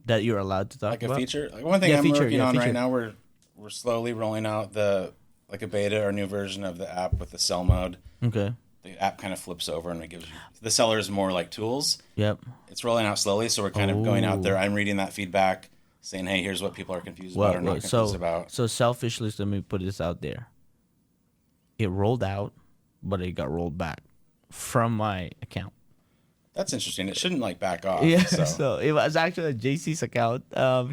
that you're allowed to talk Like about? a feature. Like one thing Yeah, I'm feature, working yeah, on feature. right now, we're slowly rolling out a beta or new version of the app with the sell mode. Okay. The app kind of flips over and it gives you the sellers more like tools. Yep. It's rolling out slowly, so we're kind of going out there. Oh. I'm reading that feedback, saying, "Hey, here's what people are confused about or not confused about." So selfishly, let me put this out there. It rolled out, but it got rolled back from my account. That's interesting. It shouldn't like back off. Yeah, So. so it was actually JC's account.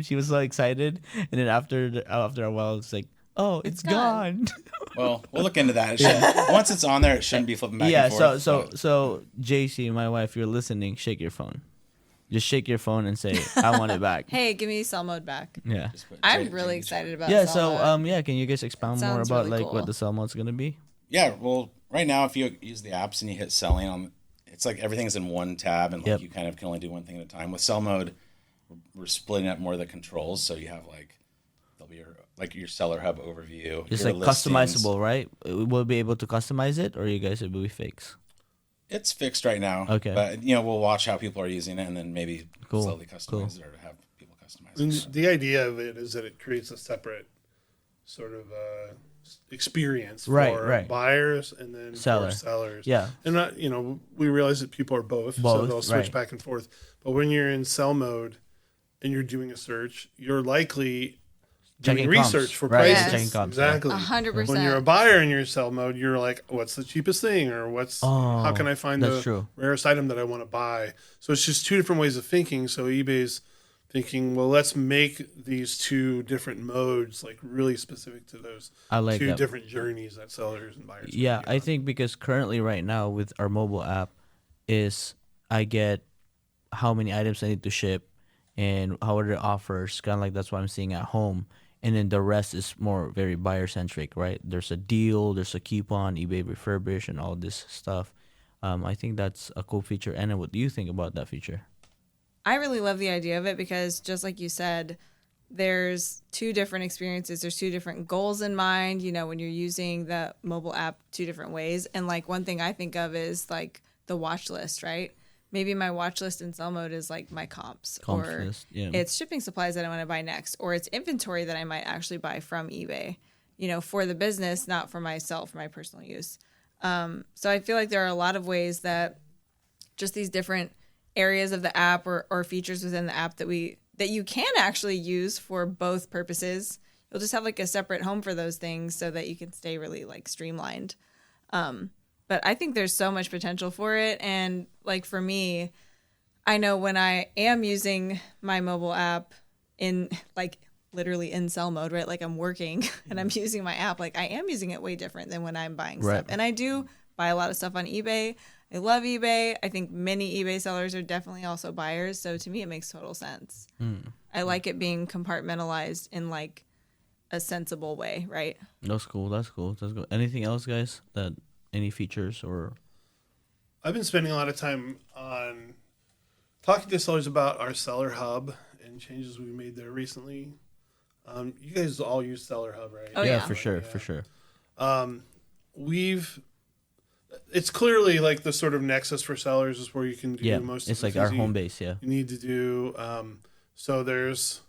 She was so excited, and then after a while, it's like, oh, it's gone. Well, we'll look into that. It shouldn't, once it's on there, it shouldn't be flipping back Yeah. and forth. So JC, my wife, you're listening. Shake your phone. Just shake your phone and say, I want it back. Hey, give me sell mode back. Yeah. I'm really excited about Yeah. sell So mode. can you guys expound more sounds about really like cool. what the sell mode's gonna be? Yeah, well, right now, if you use the apps and you hit selling on, it's like everything's in one tab, and like Yep. you kind of can only do one thing at a time. With sell mode, we're splitting up more of the controls, so you have like there'll be your seller hub overview. It's your like listings. customizable, right? We'll be able to customize it, or you guys will be fixed. It's fixed right now. Okay. but we'll watch how people are using it, and then maybe Cool, slowly customize it or have people customize And it. the idea of it is that it creates a separate sort of experience Right, for right. buyers and then Seller. for sellers. Yeah. And we realize that people are both, so Both, they'll switch right. back and forth. But when you're in sell mode and you're doing a search, you're likely doing Checking comps, research for right? prices. Checking comps, yeah. Exactly. 100%. When you're a buyer in your sell mode, you're like, what's the cheapest thing, or how can I find that's the true. rarest item that I want to buy? So it's just two different ways of thinking. So eBay's thinking, well, let's make these two different modes like really specific to those I like two that. different journeys that sellers and buyers. Yeah, can be I on. think because currently right now with our mobile app is I get how many items I need to ship and how are the offers, kind of like that's what I'm seeing at home. And then the rest is more very buyer centric, right? There's a deal, there's a coupon, eBay refurbish, and all this stuff. I think that's a cool feature. Anna, what do you think about that feature? I really love the idea of it because just like you said, there's two different experiences. There's two different goals in mind, when you're using the mobile app two different ways. And like one thing I think of is like the watch list, right? Maybe my watch list in sell mode is like my comps or list, yeah. it's shipping supplies that I want to buy next, or it's inventory that I might actually buy from eBay, for the business, not for myself, for my personal use. So I feel like there are a lot of ways that just these different areas of the app or features within the app that you can actually use for both purposes. You'll just have like a separate home for those things so that you can stay really like streamlined. But I think there's so much potential for it. And like for me, I know when I am using my mobile app in like literally in sell mode, right? Like I'm working and I'm using my app, like I am using it way different than when I'm buying Right. stuff. And I do buy a lot of stuff on eBay. I love eBay. I think many eBay sellers are definitely also buyers. So to me, it makes total sense. I like it being compartmentalized in like a sensible way, right? That's cool. That's cool. Anything else, guys? Any features or? I've been spending a lot of time on talking to sellers about our seller hub and changes we made there recently. You guys all use Seller Hub, right? Oh, yeah, yeah. for sure, for sure. It's clearly like the sort of nexus for sellers is where you can do most of it's the like things our home base. Yeah. you need to do. So there's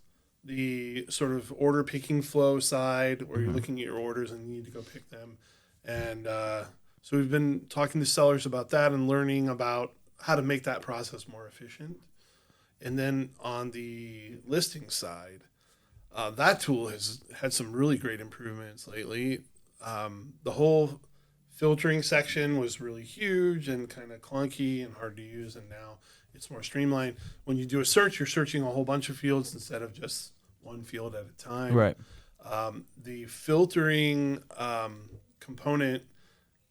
the sort of order picking flow side where you're looking at your orders and you need to go pick them. And so we've been talking to sellers about that and learning about how to make that process more efficient. And then on the listing side, that tool has had some really great improvements lately. The whole filtering section was really huge and kind of clunky and hard to use, and now it's more streamlined. When you do a search, you're searching a whole bunch of fields instead of just one field at a time. Right. The filtering component,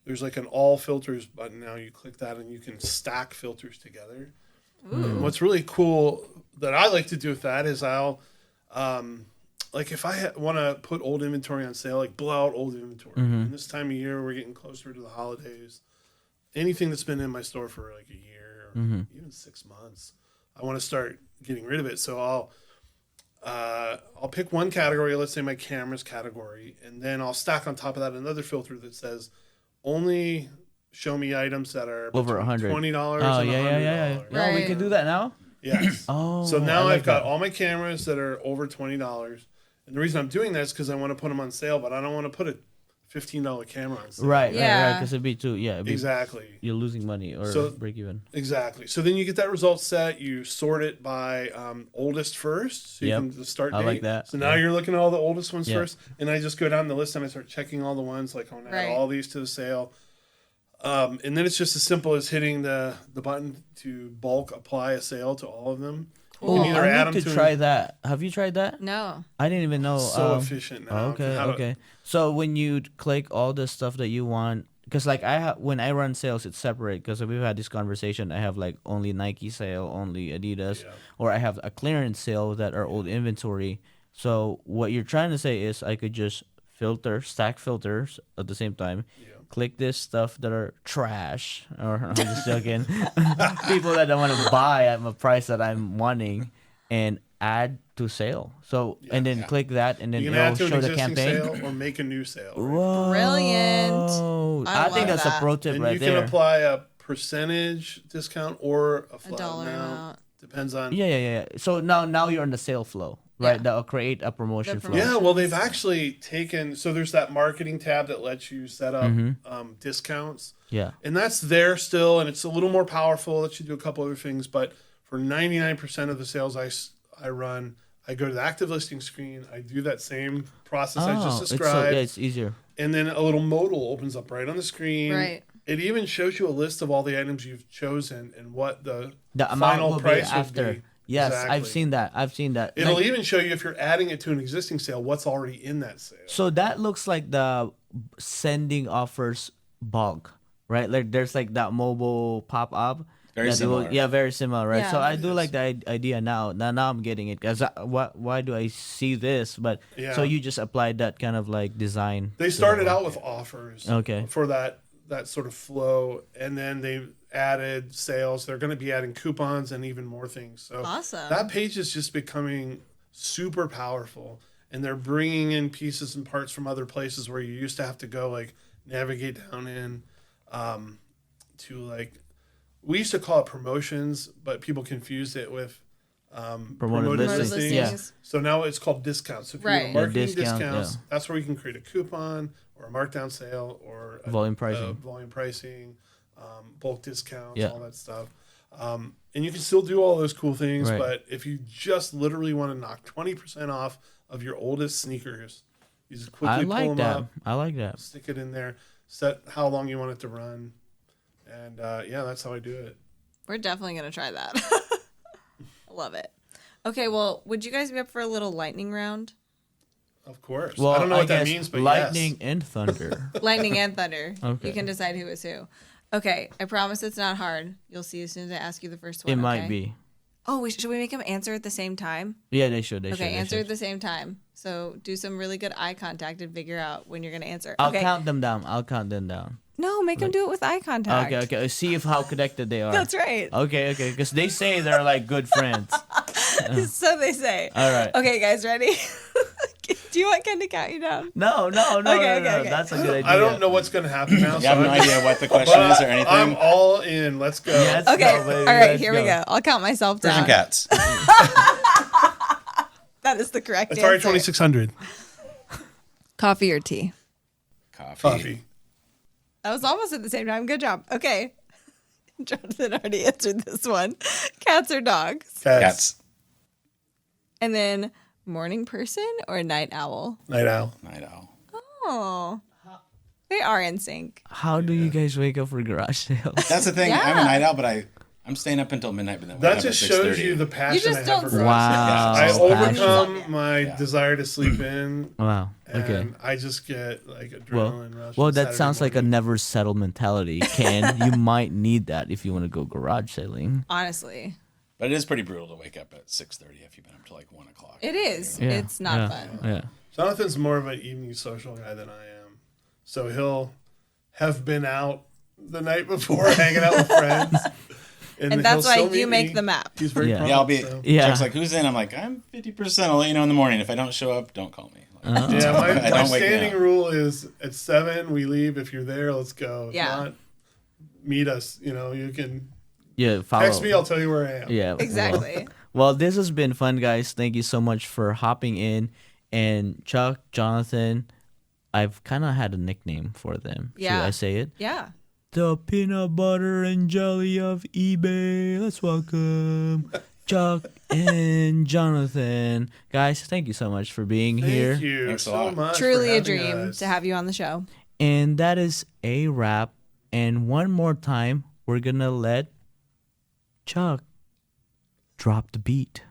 there's like an all filters button now. You click that and you can stack filters together. And what's really cool that I like to do with that is I'll like if I want to put old inventory on sale, like blow out old inventory. And this time of year, we're getting closer to the holidays. Anything that's been in my store for like a year or even 6 months, I want to start getting rid of it. So I'll pick one category, let's say my cameras category, and then I'll stack on top of that another filter that says only show me items that are Over $100. $20 and $100. No, we Right. can do that now. Yes. Oh, So now I like I've got that. all my cameras that are over $20. And the reason I'm doing that is because I want to put them on sale, but I don't want to put a $15 camera on sale. Right, Yeah. because it'd be too. Yeah, it'd be, Exactly. you're losing money or So- break even. Exactly. So then you get that result set. You sort it by oldest first. So you Yep. can the start date. I like that. So now Yeah. you're looking at all the oldest ones Yeah. first. And I just go down the list and I start checking all the ones. Like, I want to add Right. all these to the sale. And then it's just as simple as hitting the button to bulk apply a sale to all of them. You Oh, can either I add need them to to try that. Have you tried that? No. I didn't even know. So efficient now. Okay, How to- okay. So when you click all the stuff that you want, because like when I run sales, it's separate. Because we've had this conversation. I have like only Nike sale, only Adidas, Yeah. or I have a clearance sale that are old inventory. So what you're trying to say is I could just stack filters at the same time. Yeah. Click this stuff that are trash, or I'm just joking. People that don't want to buy at a price that I'm wanting, and add to sale. So and then click that, and then You can add it'll to an show the existing campaign. sale or make a new sale. Right? Whoa. Brilliant. I I think love that's a that. pro tip And right you there. can apply a percentage discount or a flat dollar amount. Depends on. Yeah. So now you're on the sale flow, right? Yeah. That'll create a promotion The flow. promotion. Yeah, well, they've actually taken. So there's that marketing tab that lets you set up discounts, Yeah. and that's there still, and it's a little more powerful. Lets you do a couple other things, but for 99% of the sales I run, I go to the active listing screen. I do that same process I just described, it's easier. and then a little modal opens up right on the screen. Right. It even shows you a list of all the items you've chosen and what the The amount final will price be after. would be. Yes, Exactly. I've seen that. It'll Like, even show you if you're adding it to an existing sale, what's already in that sale. so that looks like the sending offers bulk, right? Like there's like that mobile pop up. Very that it will- similar. yeah, very similar, right? Yeah. So I do like the idea now. Now I'm getting it. Cause why do I see this? But Yeah. so you just applied that kind of like design. They to started that out one. with offers Okay. for that sort of flow, and then they added sales. They're going to be adding coupons and even more things. So Awesome. that page is just becoming super powerful, and they're bringing in pieces and parts from other places where you used to have to go like navigate down in to like we used to call it promotions, but people confused it with Promoted listings. listings. Yeah. So now it's called discounts. So if you Right. go Yeah, marketing discount, discounts, yeah. that's where you can create a coupon or a markdown sale or Volume pricing. volume pricing, bulk discounts, Yeah. all that stuff. And you can still do all those cool things, Right. but if you just literally want to knock 20% off of your oldest sneakers, you just quickly I pull like them that. up, I like that. stick it in there, set how long you want it to run, and yeah, that's how I do it. We're definitely going to try that. I love it. Okay, well, would you guys be up for a little lightning round? Of course. Well, I don't know what that guess means, but lightning yes. and thunder. Lightning and thunder. Okay. You can decide who is who. Okay, I promise it's not hard. You'll see as soon as I ask you the first one. It might okay? be. Oh, should we make them answer at the same time? Yeah, they should. They should. Okay, they answer should. at the same time. So do some really good eye contact and figure out when you're going to answer. I'll Okay. count them down. No, make them do it with eye contact. Okay. See if how connected they are. That's right. Okay. Because they say they're like good friends. So they say. All right. Okay, guys, ready? Do you want Ken to count you down? No. Okay. That's a good idea. I don't know what's going to happen now. You have no idea what the question is or anything. I'm all in. Let's go. Yes, Okay. go, baby. All right, Let's here we go. I'll count myself Persian down. cats. That is the correct Atari answer. 2600. Coffee or tea? Coffee. That was almost at the same time. Good job. Okay. Jonathan already answered this one. Cats or dogs? Cats. And then morning person or night owl? Night owl. Night owl. Oh. They are in sync. How do you guys wake up for garage sales? That's the thing. Yeah. I'm a night owl, but I'm staying up until midnight. But then That wake up just at shows 6:30. you the passion just I have don't for sleep. Wow. garage sales. I overcome Passion. my desire to sleep in. Wow. Okay. And I just get like Well, adrenaline rush. well, on that Saturday sounds like a morning. never settle mentality. Ken, you might need that if you want to go garage selling. Honestly. But it is pretty brutal to wake up at 6:30 if you've been up to like 1 o'clock. It is. Yeah, It's not yeah, fun. Yeah. Jonathan's more of an evening social guy than I am. So he'll have been out the night before hanging out with friends. And that's he'll why still meet you make me. the map. He's very Yeah. prompt, Yeah, I'll be. so. Yeah. Chuck's like, who's in? I'm like, I'm 50%. I'll let you know in the morning. If I don't show up, don't call me. Like, Yeah, I my don't wake me standing up. rule is at 7 we leave. If you're there, let's go. If Yeah. not, meet us. You can Yeah. Follow. text me. I'll tell you where I am. Yeah. Exactly. Well, this has been fun, guys. Thank you so much for hopping in. And Chuck, Jonathan, I've kind of had a nickname for them. Yeah. Should I say it? Yeah. The peanut butter and jelly of eBay. Let's welcome Chuck and Jonathan. Guys, thank you so much for being here. Thank you Thanks a so lot. much. Truly for a having dream us. to have you on the show. And that is a wrap. And one more time, we're going to let Chuck drop the beat.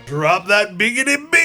Drop that biggity beat.